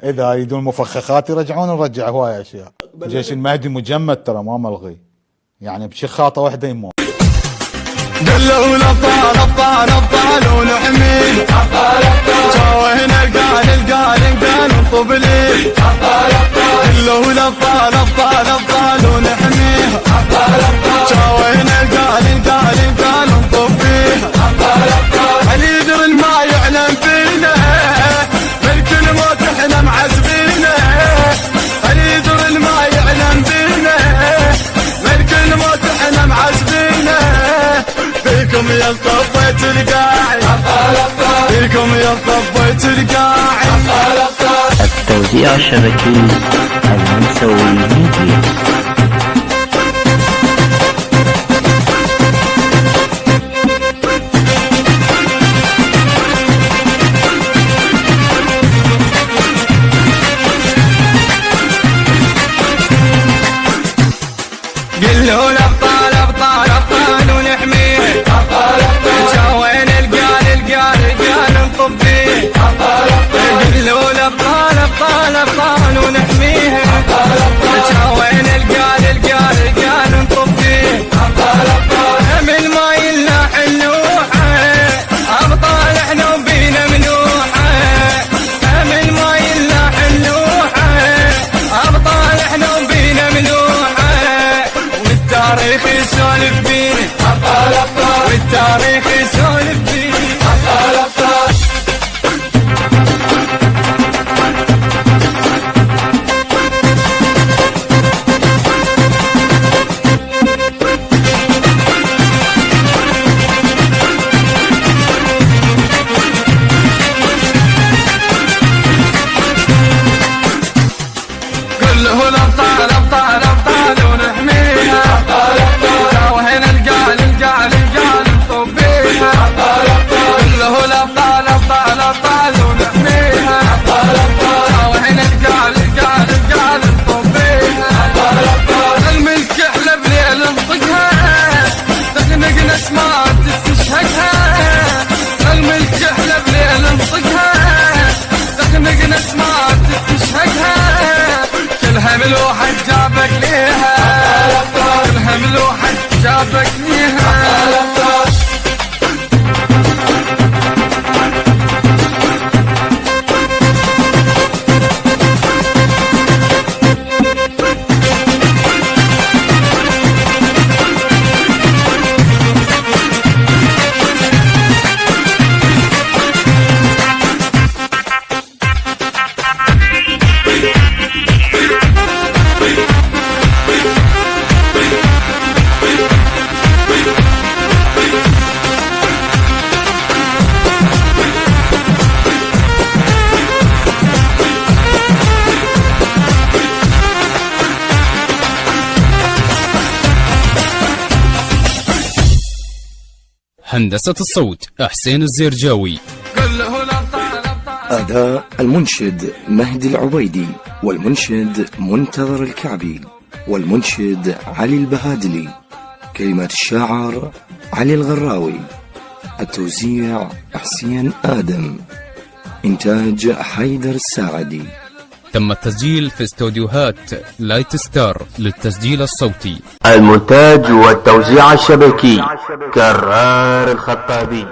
اذا يريدون مفخخات يرجعون، نرجع هواي اشياء. جيش المهدي مجمد ترى ما ملغي، يعني بشخاطه واحده يموت. قالوا الابطال ابطال ابطال ونحميه، جاوهنا القال نطب ليه. قالوا الابطال ابطال ابطال ونحميه، جاوهنا القال نطب فيه. هل يدري ما يعلم فينا، ملك الموت احنا معذبينه. هل يدري ما يعلم فينا، ملك الموت احنا معذبينه. فيكم يا الطبيت القاعد، فيكم يا الطبيت القاعد. التوزيع الشبكي المنسوي ميديا. قلوا الابطال ابطال ابطال ونحميه، جاوين القال نطب فيه. قلوا الابطال ابطال ابطال ونحميه، جاوين القال نطب فيه. من ما يلنا حلوحه، ابطال احنا وبينا ملوحه. من ما يلنا حلوحه، ابطال احنا وبينا ملوحه. والتاريخ يسولف بينا، والتاريخ يسولف بينا. كله الابطال ابطال ابطال ونحميها، جاوهنا القال نطب فيها. كله الابطال ابطال ابطال ونحميها، جاوهنا القال نطب فيها. الملك احلى بليل نطقها، تخنق ناس ما تستشهدها. الملك احلى بليل نطقها، تخنق ناس ما تستشهدها. كلها ملوحة جابك ليها، كلها ملوحة جابك ليها. هندسة الصوت حسين الزرجاوي. أداء المنشد مهدي العبيدي، والمنشد منتظر الكعبي، والمنشد علي البهادلي. كلمات الشاعر علي الغراوي. التوزيع حسين آدم. إنتاج حيدر الساعدي. تم التسجيل في استوديوهات لايت ستار للتسجيل الصوتي. المونتاج والتوزيع الشبكي كرار الخطابي.